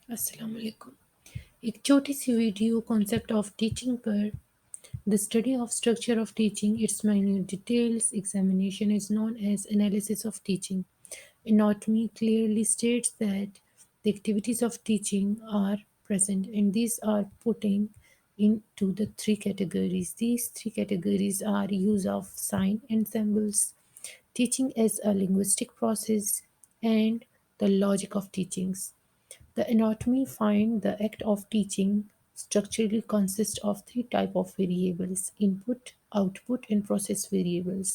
السلام علیکم۔ ایک چھوٹی سی ویڈیو کانسیپٹ آف ٹیچنگ پر The study of structure of teaching, its minute details examination is known as analysis of teaching. Anatomy clearly states that the activities of teaching are present and these are putting into the three categories. These three categories are use of sign and symbols, teaching as a linguistic process, and the logic of teachings. The anatomy find the act of teaching structurally consists of three types of variables: input, output, and process variables.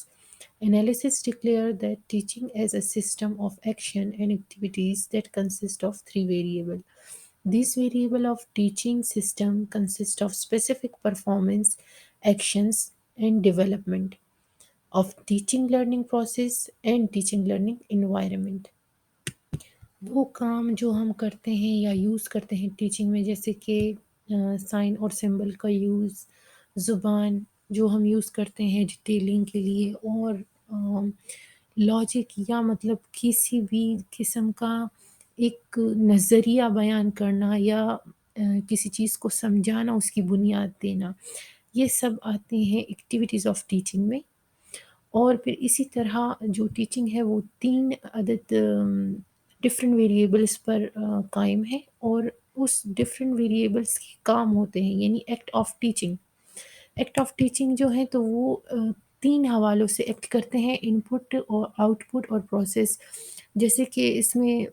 Analysis declare that teaching as a system of action and activities that consist of three variables. These variable of teaching system consist of specific performance, actions, and development of teaching learning process and teaching learning environment. وہ کام جو ہم کرتے ہیں یا use کرتے ہیں teaching میں، جیسے کہ سائن اور سمبل کا یوز، زبان جو ہم یوز کرتے ہیں ڈیٹیلنگ کے لیے، اور لاجک یا مطلب کسی بھی قسم کا ایک نظریہ بیان کرنا یا کسی چیز کو سمجھانا، اس کی بنیاد دینا، یہ سب آتے ہیں ایکٹیویٹیز آف ٹیچنگ میں۔ اور پھر اسی طرح جو ٹیچنگ ہے وہ 3 عدد ڈفرینٹ ویریبلس پر قائم ہے، اور اس ڈفرینٹ ویریبلس کے کام ہوتے ہیں، یعنی act of teaching. Act of teaching جو ہے تو وہ 3 حوالوں سے ایکٹ کرتے ہیں: انپٹ اور آؤٹ پٹ اور پروسیس۔ جیسے کہ اس میں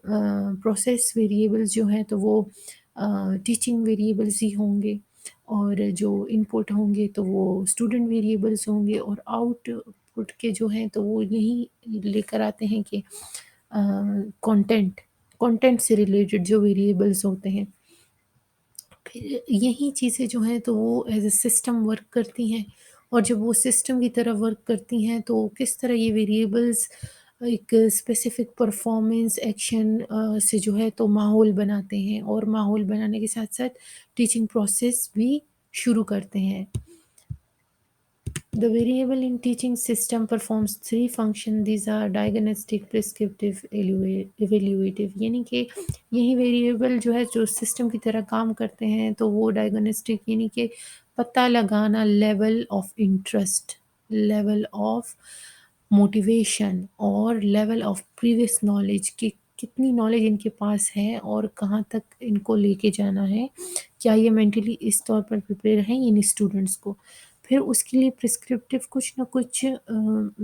پروسیس ویریبلس جو ہیں تو وہ ٹیچنگ ویریبلس ہی ہوں گے، اور جو انپٹ ہوں گے تو وہ اسٹوڈنٹ ویریبلس ہوں گے، اور آؤٹ پٹ کے جو ہیں تو وہ یہی لے کر آتے ہیں کہ کانٹینٹ سے ریلیٹڈ جو ویریبلس ہوتے ہیں۔ پھر یہی چیزیں جو ہیں تو وہ ایز اے سسٹم ورک کرتی ہیں، اور جب وہ سسٹم کی طرح ورک کرتی ہیں تو کس طرح یہ ویریبلس ایک اسپیسیفک پرفارمنس ایکشن سے جو ہے تو ماحول بناتے ہیں، اور ماحول بنانے کے ساتھ ساتھ ٹیچنگ پروسیس بھی شروع کرتے ہیں۔ The variable in teaching system performs 3 functions. These are diagnostic, prescriptive, evaluative. یعنی کہ یہی ویریبل جو ہے جو سسٹم کی طرح کام کرتے ہیں تو وہ ڈائگنوسٹک یعنی کہ پتہ لگانا level of interest, level of motivation, اور لیول آف پریویس نالج، کہ کتنی نالج ان کے پاس ہے اور کہاں تک ان کو لے کے جانا ہے، کیا یہ مینٹلی اس طور پر پریپیئر ہیں یعنی اسٹوڈنٹس کو۔ پھر اس کے لیے پرسکرپٹیو کچھ نہ کچھ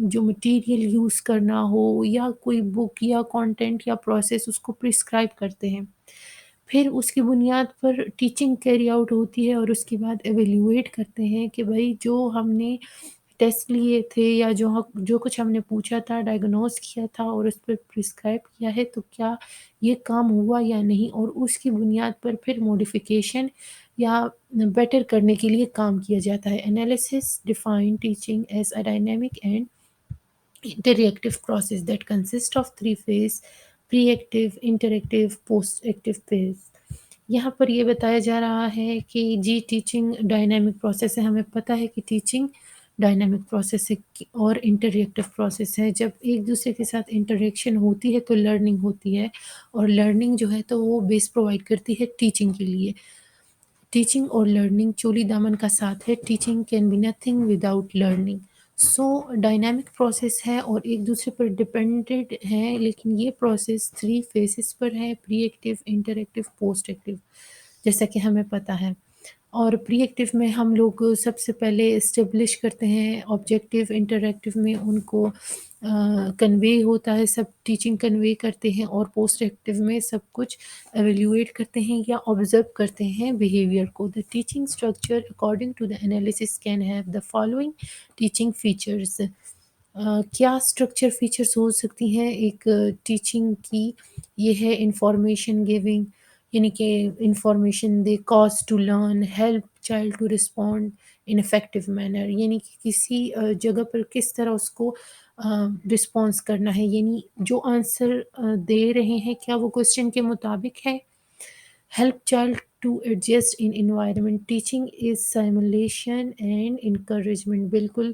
جو مٹیریل یوز کرنا ہو، یا کوئی بک یا کانٹینٹ یا پروسیس اس کو پرسکرائب کرتے ہیں۔ پھر اس کی بنیاد پر ٹیچنگ کیری آؤٹ ہوتی ہے، اور اس کے بعد ایویلیویٹ کرتے ہیں کہ بھائی جو ہم نے ٹیسٹ لیے تھے یا جو کچھ ہم نے پوچھا تھا، ڈائگنوز کیا تھا اور اس پر پرسکرائب کیا ہے، تو کیا یہ کام ہوا یا نہیں، اور اس کی بنیاد پر پھر موڈیفیکیشن یا بیٹر کرنے کے لیے کام کیا جاتا ہے۔ Analysis define teaching as a dynamic and interactive process that consists of 3 phases: pre-active, interactive, post-active phase۔ یہاں پر یہ بتایا جا رہا ہے کہ جی ٹیچنگ ڈائنامک پروسیس ہے، ہمیں پتہ ہے کہ ٹیچنگ ڈائنامک پروسیس ہے اور انٹریکٹیو پروسیس ہے۔ جب ایک دوسرے کے ساتھ انٹریکشن ہوتی ہے تو لرننگ ہوتی ہے، اور لرننگ جو ہے تو وہ بیس پرووائڈ کرتی ہے ٹیچنگ کے لیے۔ ٹیچنگ اور لرننگ چولی دامن کا ساتھ ہے، teaching can be nothing without learning. So dynamic process ہے اور ایک دوسرے پر ڈپینڈڈ ہے، لیکن یہ پروسیس 3 فیسز پر ہے: preactive, interactive, postactive, جیسا کہ ہمیں پتہ ہے۔ اور پری ایکٹیو میں ہم لوگ سب سے پہلے اسٹیبلش کرتے ہیں آبجیکٹیو، انٹریکٹیو میں ان کو کنوے ہوتا ہے، سب ٹیچنگ کنوے کرتے ہیں، اور پوسٹ ایکٹیو میں سب کچھ ایویلیویٹ کرتے ہیں یا آبزرو کرتے ہیں بیہیویئر کو۔ The teaching structure according to the analysis can have the following teaching features۔ کیا اسٹرکچر فیچرس ہو سکتی ہیں ایک ٹیچنگ کی؟ یہ ہے انفارمیشن گیونگ، یعنی کہ انفارمیشن دے cause to learn, help child to respond in effective manner, یعنی کہ کسی جگہ پر کس طرح اس کو رسپانس کرنا ہے، یعنی جو آنسر دے رہے ہیں کیا وہ کوسچن کے مطابق ہے۔ Help child to adjust in environment, teaching is simulation and encouragement. بالکل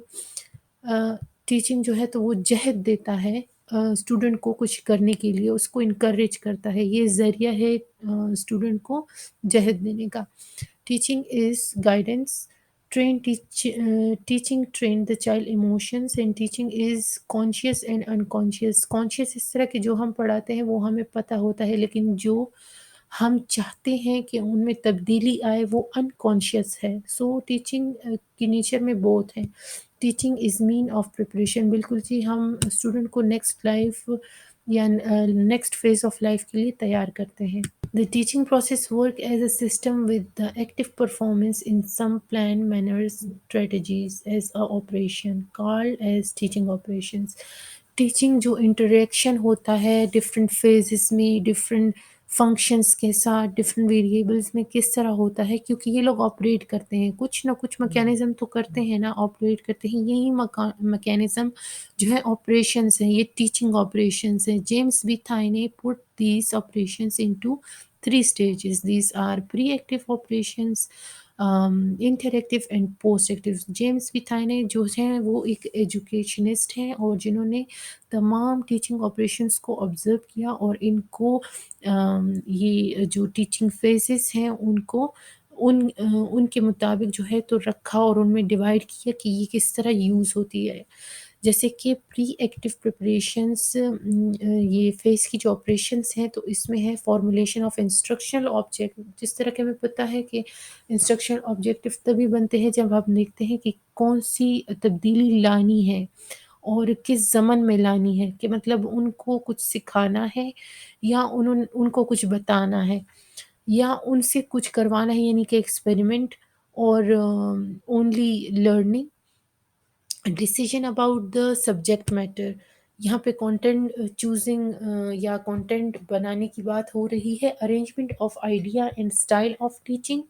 ٹیچنگ جو ہے تو وہ جہد دیتا ہے اسٹوڈنٹ کو کچھ کرنے کے لیے اس کو انکریج کرتا ہے، یہ ذریعہ ہے اسٹوڈنٹ کو جہد دینے کا۔ Teaching is guidance, teaching train the child emotions and teaching is conscious and unconscious۔ conscious اس طرح کہ جو ہم پڑھاتے ہیں وہ ہمیں پتہ ہوتا ہے، لیکن جو ہم چاہتے ہیں کہ ان میں تبدیلی آئے وہ انکانشیس ہے۔ سو ٹیچنگ کی نیچر میں بہت ہے۔ Teaching is mean of preparation, بالکل جی، ہم اسٹوڈنٹ کو نیکسٹ لائف یا نیکسٹ فیز آف لائف کے لیے تیار کرتے ہیں۔ The teaching process work as a system with the active performance in some planned manners strategies as a operation called as teaching operations۔ Teaching جو interaction ہوتا ہے different phases میں، different functions کے ساتھ، ڈفرینٹ ویریبلس میں کس طرح ہوتا ہے، کیونکہ یہ لوگ آپریٹ کرتے ہیں، کچھ نہ کچھ میکینزم تو کرتے ہیں نا، آپریٹ کرتے ہیں، یہی میکینزم جو ہے آپریشنس ہیں، یہ ٹیچنگ آپریشنس ہیں۔ جیمس بی تھائی نے put these operations into 3 stages۔ These are pre-active operations، interactive and post active. James B تھائی نے جو ہیں وہ ایک ایجوکیشنسٹ ہیں اور جنہوں نے تمام ٹیچنگ آپریشنس کو آبزرو کیا اور ان کو یہ جو ٹیچنگ فیزز ہیں ان کو ان کے مطابق جو ہے تو رکھا اور ان میں ڈیوائڈ کیا کہ یہ کس طرح یوز ہوتی ہے۔ جیسے کہ پری ایکٹیو پریپریشنس، یہ فیس کی جو آپریشنس ہیں تو اس میں ہے فارمولیشن آف انسٹرکشنل آبجیکٹ۔ جس طرح کہ ہمیں پتہ ہے کہ انسٹرکشنل آبجیکٹو تبھی بنتے ہیں جب آپ دیکھتے ہیں کہ کون سی تبدیلی لانی ہے اور کس زمن میں لانی ہے، کہ مطلب ان کو کچھ سکھانا ہے یا ان کو کچھ بتانا ہے یا ان سے کچھ کروانا ہے، یعنی کہ ایکسپیریمنٹ اور only learning. Decision about the subject matter, یہاں پہ کانٹینٹ چوزنگ یا کانٹینٹ بنانے کی بات ہو رہی ہے۔ Arrangement of idea and style of teaching,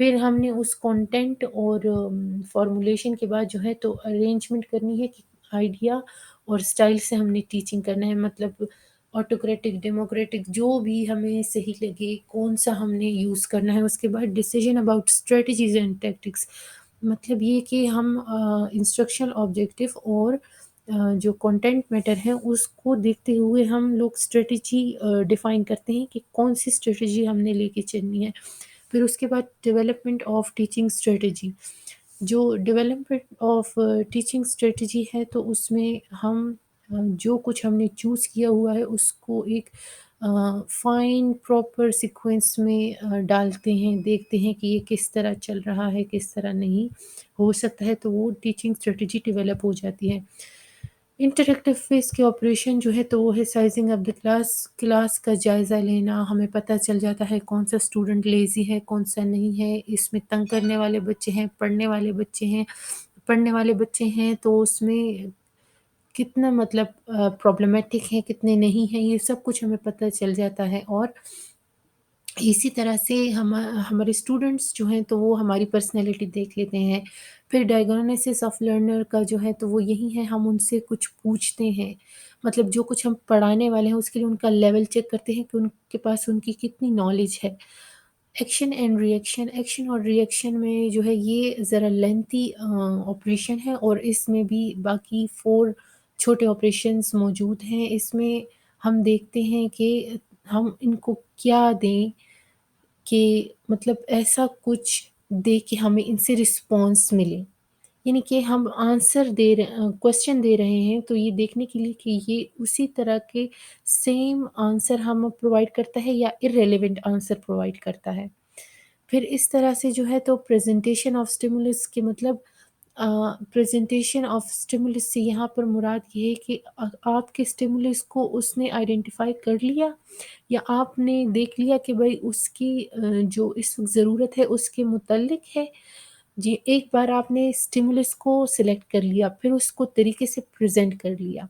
پھر ہم نے اس کانٹینٹ اور فارمولیشن کے بعد جو ہے تو ارینجمنٹ کرنی ہے کہ آئیڈیا اور اسٹائل سے ہم نے ٹیچنگ کرنا ہے، مطلب آٹوکریٹک، ڈیموکریٹک، جو بھی ہمیں صحیح لگے کون سا ہم نے یوز کرنا ہے۔ اس کے بعد decision about strategies and tactics, مطلب یہ کہ ہم انسٹرکشنل آبجیکٹو اور جو کنٹینٹ میٹر ہے اس کو دیکھتے ہوئے ہم لوگ اسٹریٹجی ڈیفائن کرتے ہیں کہ کون سی اسٹریٹجی ہم نے لے کے چلنی ہے۔ پھر اس کے بعد ڈیولپمنٹ آف ٹیچنگ اسٹریٹجی، جو ڈیولپمنٹ آف ٹیچنگ اسٹریٹجی ہے تو اس میں ہم جو کچھ ہم نے چوز کیا ہوا ہے اس کو ایک فائن پراپر سیکوینس میں ڈالتے ہیں، دیکھتے ہیں کہ یہ کس طرح چل رہا ہے کس طرح نہیں ہو سکتا ہے، تو وہ ٹیچنگ اسٹریٹجی ڈیولپ ہو جاتی ہے۔ انٹریکٹیو فیز کے آپریشن جو ہے تو وہ ہے سائزنگ آف دا کلاس کا جائزہ لینا، ہمیں پتہ چل جاتا ہے کون سا اسٹوڈنٹ لیزی ہے کون سا نہیں ہے، اس میں تنگ کرنے والے بچے ہیں، پڑھنے والے بچے ہیں، پڑھنے والے بچے ہیں تو اس میں کتنا مطلب پرابلمیٹک ہیں کتنے نہیں ہیں، یہ سب کچھ ہمیں پتہ چل جاتا ہے۔ اور اسی طرح سے ہمارے اسٹوڈنٹس جو ہیں تو وہ ہماری پرسنالٹی دیکھ لیتے ہیں۔ پھر ڈائگنوسس آف لرنر کا جو ہے تو وہ یہی ہے، ہم ان سے کچھ پوچھتے ہیں، مطلب جو کچھ ہم پڑھانے والے ہیں اس کے لیے ان کا لیول چیک کرتے ہیں کہ ان کے پاس ان کی کتنی نالج ہے۔ Action and reaction, action اور ری ایکشن میں جو ہے یہ ذرا لینتھی آپریشن ہے اور اس میں بھی باقی 4 چھوٹے آپریشنز موجود ہیں۔ اس میں ہم دیکھتے ہیں کہ ہم ان کو کیا دیں کہ مطلب ایسا کچھ دے کہ ہمیں ان سے رسپانس ملے، یعنی کہ ہم آنسر دے رہے کوشچن دے رہے ہیں تو یہ دیکھنے کے لیے کہ یہ اسی طرح کے سیم آنسر ہم پرووائڈ کرتا ہے یا ارریلیونٹ آنسر پرووائڈ کرتا ہے۔ پھر اس طرح سے جو ہے تو پریزنٹیشن آف اسٹیمولس کے مطلب پریزنٹیشن آف اسٹیمولس سے یہاں پر مراد یہ ہے کہ آپ کے اسٹیمولس کو اس نے آئیڈینٹیفائی کر لیا یا آپ نے دیکھ لیا کہ بھائی اس کی جو اس وقت ضرورت ہے اس کے متعلق ہے، جی ایک بار آپ نے اسٹیمولس کو سلیکٹ کر لیا پھر اس کو طریقے سے پریزنٹ کر لیا،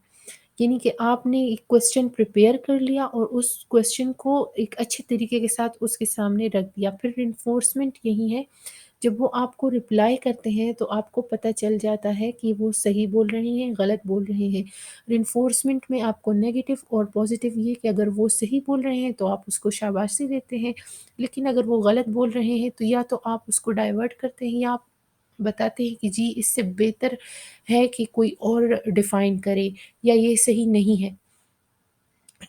یعنی کہ آپ نے ایک کویسچن پریپیئر کر لیا اور اس کویسچن کو ایک اچھے طریقے کے ساتھ اس کے سامنے رکھ دیا۔ پھر انفورسمنٹ یہی ہے، جب وہ آپ کو رپلائی کرتے ہیں تو آپ کو پتہ چل جاتا ہے کہ وہ صحیح بول رہے ہیں غلط بول رہے ہیں۔ رینفورسمنٹ میں آپ کو نیگیٹو اور پازیٹیو یہ کہ اگر وہ صحیح بول رہے ہیں تو آپ اس کو شاباشی دیتے ہیں، لیکن اگر وہ غلط بول رہے ہیں تو یا تو آپ اس کو ڈائیورٹ کرتے ہیں یا آپ بتاتے ہیں کہ جی اس سے بہتر ہے کہ کوئی اور ڈیفائن کرے یا یہ صحیح نہیں ہے۔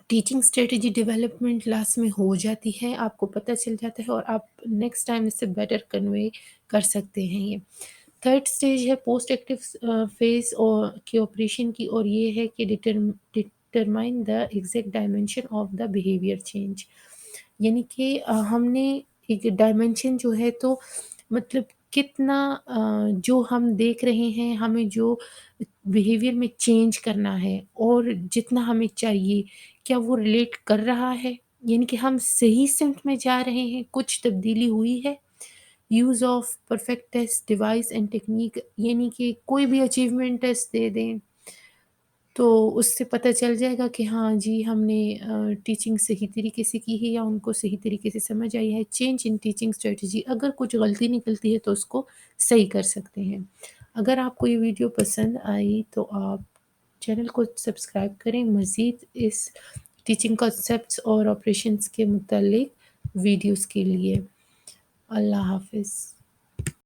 ٹیچنگ اسٹریٹجی ڈیولپمنٹ کلاس میں ہو جاتی ہے، آپ کو پتہ چل جاتا ہے اور آپ نیکسٹ ٹائم اس سے بیٹر کنوے کر سکتے ہیں یہ۔ تھرڈ اسٹیج ہے پوسٹ ایکٹیو فیز اور کی آپریشن کی، اور یہ ہے کہ determine the exact dimension of the behaviour change, یعنی کہ ہم نے ایک ڈائمینشن جو ہے تو مطلب کتنا جو ہم دیکھ رہے ہیں ہمیں جو بیہیویئر میں چینج کرنا ہے اور جتنا ہمیں چاہیے کیا وہ ریلیٹ کر رہا ہے، یعنی کہ ہم صحیح سمت میں جا رہے ہیں، کچھ تبدیلی ہوئی ہے۔ Use of perfect test device and technique, یعنی کہ کوئی بھی اچیومنٹ ٹیسٹ دے دیں تو اس سے پتہ چل جائے گا کہ ہاں جی ہم نے ٹیچنگ صحیح طریقے سے کی ہے یا ان کو صحیح طریقے سے سمجھ آئی ہے۔ چینج ان ٹیچنگ اسٹریٹجی، اگر کچھ غلطی نکلتی ہے تو اس کو صحیح کر سکتے ہیں۔ اگر آپ کو یہ ویڈیو پسند آئی تو آپ چینل کو سبسکرائب کریں، مزید اس ٹیچنگ کنسیپٹس اور آپریشنس کے متعلق ویڈیوز کے لیے۔ اللہ حافظ۔